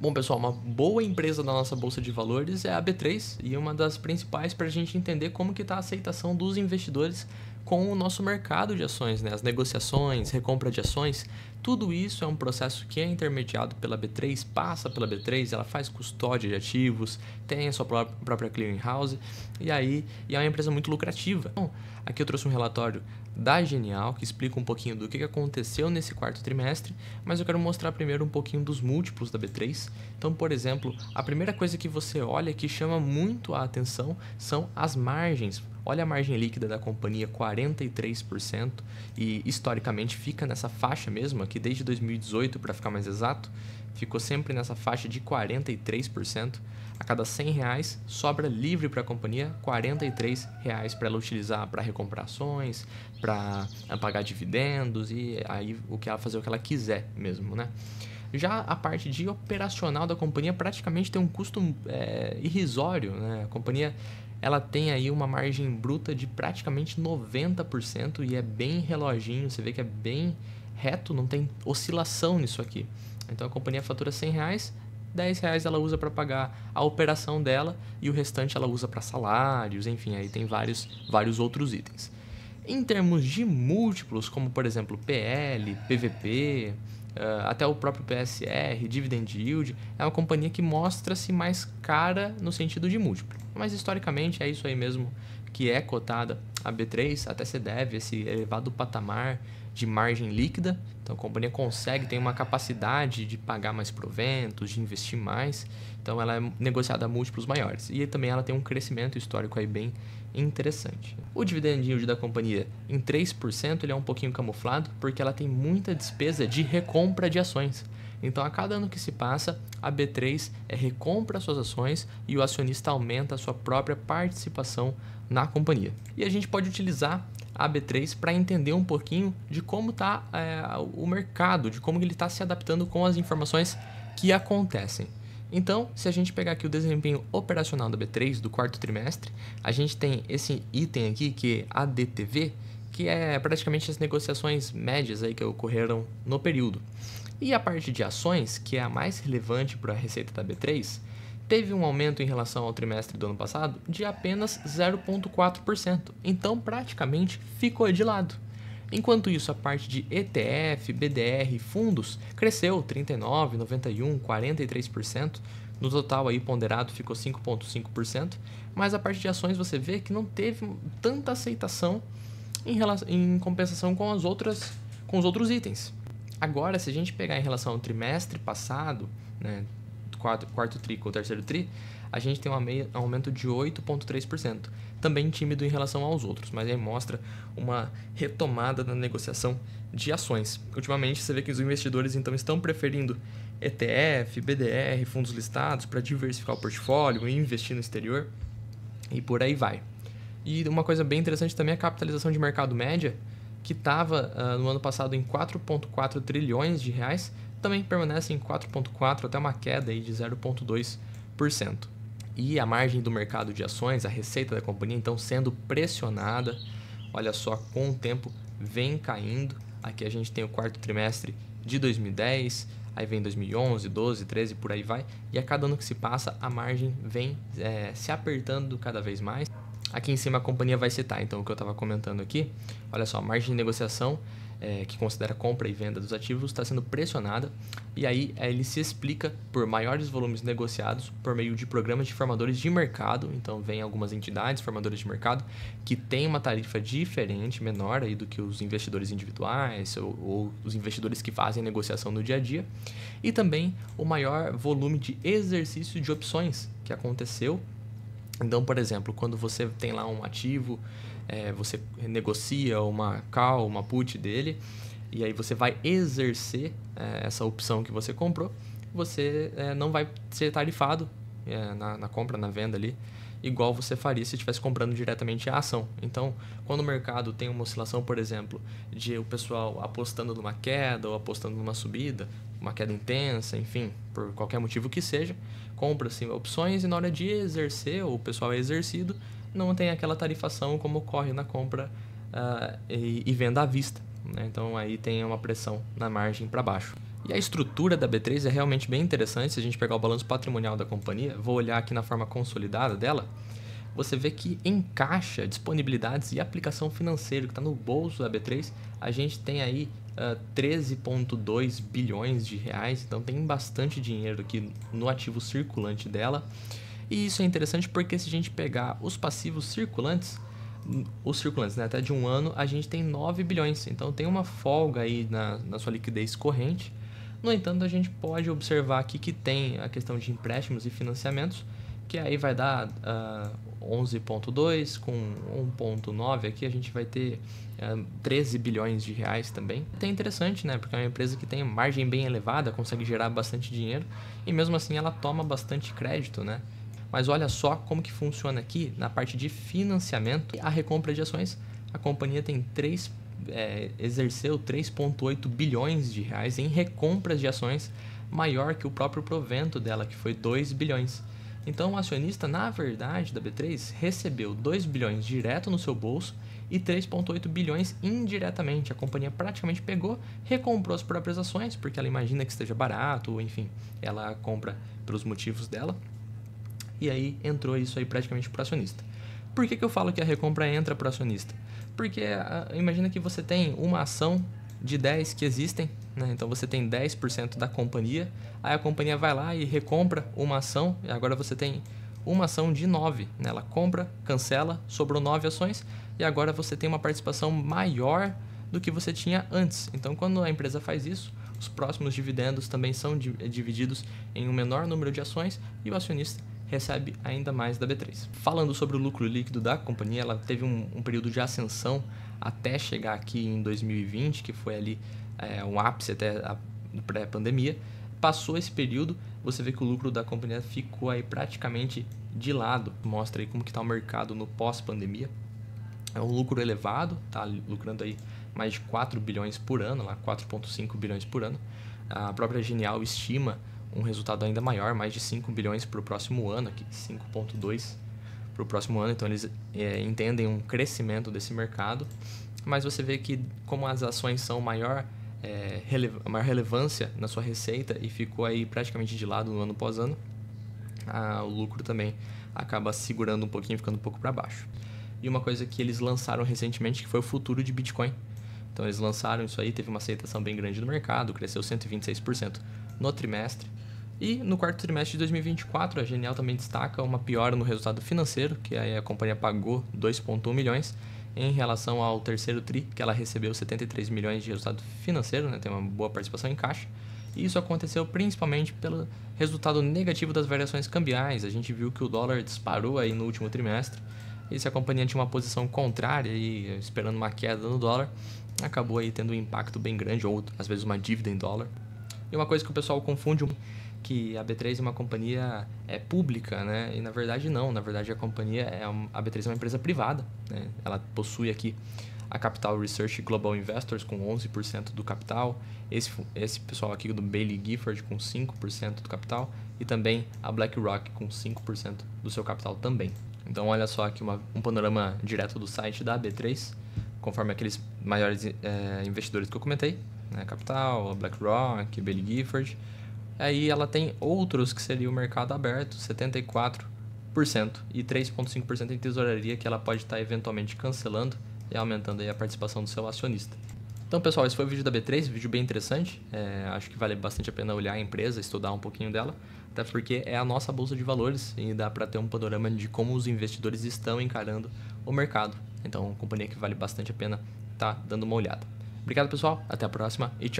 Bom, pessoal, uma boa empresa da nossa bolsa de valores é a B3 e uma das principais para a gente entender como que está a aceitação dos investidores com o nosso mercado de ações, né? As negociações, recompra de ações, tudo isso é um processo que é intermediado pela B3, passa pela B3, ela faz custódia de ativos, tem a sua própria clearing house e é uma empresa muito lucrativa. Então, aqui eu trouxe um relatório da Genial, que explica um pouquinho do que aconteceu nesse quarto trimestre, mas eu quero mostrar primeiro um pouquinho dos múltiplos da B3. Então, por exemplo, a primeira coisa que você olha que chama muito a atenção são as margens. Olha a margem líquida da companhia, 43%, e historicamente fica nessa faixa mesmo, aqui desde 2018 para ficar mais exato, ficou sempre nessa faixa de 43%. A cada R$100 sobra livre para a companhia, R$43 para ela utilizar para recomprar ações, para pagar dividendos e aí fazer o que ela quiser mesmo, né? Já a parte de operacional da companhia praticamente tem um custo irrisório, né? A companhia ela tem aí uma margem bruta de praticamente 90% e é bem reloginho, você vê que é bem reto, não tem oscilação nisso aqui. Então a companhia fatura R$100, R$10 ela usa para pagar a operação dela e o restante ela usa para salários, enfim, aí tem vários outros itens. Em termos de múltiplos, como por exemplo PL, PVP, até o próprio PSR, Dividend Yield, é uma companhia que mostra-se mais cara no sentido de múltiplo. Mas historicamente é isso aí mesmo que é cotada a B3, até se deve esse elevado patamar de margem líquida. Então a companhia tem uma capacidade de pagar mais proventos, de investir mais. Então ela é negociada a múltiplos maiores. E também ela tem um crescimento histórico aí bem interessante. O dividend yield da companhia em 3% ele é um pouquinho camuflado porque ela tem muita despesa de recompra de ações. Então, a cada ano que se passa, a B3 recompra suas ações e o acionista aumenta a sua própria participação na companhia. E a gente pode utilizar a B3 para entender um pouquinho de como está o mercado, de como ele está se adaptando com as informações que acontecem. Então, se a gente pegar aqui o desempenho operacional da B3 do quarto trimestre, a gente tem esse item aqui que é ADTV, que é praticamente as negociações médias aí que ocorreram no período. E a parte de ações, que é a mais relevante para a receita da B3, teve um aumento em relação ao trimestre do ano passado de apenas 0,4%. Então, praticamente ficou de lado. Enquanto isso, a parte de ETF, BDR e fundos cresceu 39%, 91%, 43%. No total, aí, ponderado ficou 5,5%. Mas a parte de ações você vê que não teve tanta aceitação em compensação com os outros itens. Agora, se a gente pegar em relação ao trimestre passado, né, quarto tri com o terceiro tri, a gente tem um aumento de 8,3%. Também tímido em relação aos outros, mas aí mostra uma retomada na negociação de ações. Ultimamente, você vê que os investidores então estão preferindo ETF, BDR, fundos listados para diversificar o portfólio e investir no exterior e por aí vai. E uma coisa bem interessante também é a capitalização de mercado média, que estava no ano passado em 4,4 trilhões de reais, também permanece em 4,4 até uma queda aí de 0,2%. E a margem do mercado de ações, a receita da companhia, então sendo pressionada, olha só, com o tempo vem caindo. Aqui a gente tem o quarto trimestre de 2010, aí vem 2011, 12, 13, por aí vai. E a cada ano que se passa, a margem vem se apertando cada vez mais. Aqui em cima a companhia vai citar, então, o que eu estava comentando aqui. Olha só, a margem de negociação, que considera compra e venda dos ativos, está sendo pressionada. E aí ele se explica por maiores volumes negociados por meio de programas de formadores de mercado. Então, vem algumas entidades formadoras de mercado que têm uma tarifa diferente, menor aí do que os investidores individuais ou os investidores que fazem negociação no dia a dia. E também o maior volume de exercício de opções que aconteceu. Então, por exemplo, quando você tem lá um ativo, você negocia uma call, uma put dele, e aí você vai exercer essa opção que você comprou, você não vai ser tarifado na compra, na venda ali, igual você faria se estivesse comprando diretamente a ação. Então, quando o mercado tem uma oscilação, por exemplo, de o pessoal apostando numa queda ou apostando numa subida, uma queda intensa, enfim, por qualquer motivo que seja, compra-se opções e na hora de exercer, ou o pessoal é exercido, não tem aquela tarifação como ocorre na compra e venda à vista, né? Então aí tem uma pressão na margem para baixo. E a estrutura da B3 é realmente bem interessante. Se a gente pegar o balanço patrimonial da companhia, vou olhar aqui na forma consolidada dela, você vê que em caixa, disponibilidades e aplicação financeira que está no bolso da B3, a gente tem aí 13,2 bilhões de reais, então tem bastante dinheiro aqui no ativo circulante dela. E isso é interessante porque se a gente pegar os passivos circulantes, né, até de um ano, a gente tem 9 bilhões, então tem uma folga aí na sua liquidez corrente. No entanto, a gente pode observar aqui que tem a questão de empréstimos e financiamentos, que aí vai dar 11,2 com 1,9 aqui a gente vai ter 13 bilhões de reais também. É interessante, né? Porque é uma empresa que tem margem bem elevada, consegue gerar bastante dinheiro e mesmo assim ela toma bastante crédito, né? Mas olha só como que funciona aqui na parte de financiamento e a recompra de ações. A companhia tem exerceu 3,8 bilhões de reais em recompras de ações, maior que o próprio provento dela, que foi 2 bilhões. Então o acionista, na verdade, da B3 recebeu 2 bilhões direto no seu bolso e 3,8 bilhões indiretamente. A companhia praticamente pegou, recomprou as próprias ações, porque ela imagina que esteja barato, ou enfim, ela compra pelos motivos dela. E aí entrou isso aí praticamente para o acionista. Por que eu falo que a recompra entra para o acionista? Porque imagina que você tem uma ação de 10 que existem, né? Então você tem 10% da companhia, aí a companhia vai lá e recompra uma ação, e agora você tem uma ação de 9, né? Ela compra, cancela, sobrou 9 ações, e agora você tem uma participação maior do que você tinha antes. Então quando a empresa faz isso, os próximos dividendos também são divididos em um menor número de ações, e o acionista recebe ainda mais da B3. Falando sobre o lucro líquido da companhia, ela teve um período de ascensão até chegar aqui em 2020, que foi ali um ápice até a pré-pandemia. Passou esse período, você vê que o lucro da companhia ficou aí praticamente de lado. Mostra aí como que está o mercado no pós-pandemia. É um lucro elevado, tá lucrando aí mais de 4 bilhões por ano, lá 4,5 bilhões por ano. A própria Genial estima um resultado ainda maior, mais de 5 bilhões para o próximo ano, aqui 5,2 para o próximo ano, então eles entendem um crescimento desse mercado, mas você vê que como as ações são maior relevância na sua receita e ficou aí praticamente de lado no ano pós ano, o lucro também acaba segurando um pouquinho, ficando um pouco para baixo. E uma coisa que eles lançaram recentemente que foi o futuro de Bitcoin. Então eles lançaram isso aí, teve uma aceitação bem grande no mercado, cresceu 126% no trimestre. E no quarto trimestre de 2024, a Genial também destaca uma piora no resultado financeiro, que aí a companhia pagou 2,1 milhões em relação ao terceiro TRI, que ela recebeu 73 milhões de resultado financeiro, né? Tem uma boa participação em caixa. E isso aconteceu principalmente pelo resultado negativo das variações cambiais. A gente viu que o dólar disparou aí no último trimestre, e se a companhia tinha uma posição contrária, e esperando uma queda no dólar, acabou aí tendo um impacto bem grande, ou às vezes uma dívida em dólar. E uma coisa que o pessoal confunde, que a B3 é uma companhia pública, né? E na verdade não, na verdade a companhia a B3 é uma empresa privada, né? Ela possui aqui a Capital Research Global Investors com 11% do capital, esse pessoal aqui do Baillie Gifford com 5% do capital e também a BlackRock com 5% do seu capital também. Então olha só aqui um panorama direto do site da B3, conforme aqueles maiores investidores que eu comentei, né? Capital, a BlackRock, Baillie Gifford. Aí ela tem outros que seria o mercado aberto, 74%, e 3,5% em tesouraria, que ela pode estar eventualmente cancelando e aumentando aí a participação do seu acionista. Então, pessoal, esse foi o vídeo da B3, vídeo bem interessante. Acho que vale bastante a pena olhar a empresa, estudar um pouquinho dela, até porque é a nossa bolsa de valores e dá para ter um panorama de como os investidores estão encarando o mercado. Então, uma companhia que vale bastante a pena estar dando uma olhada. Obrigado, pessoal. Até a próxima e tchau.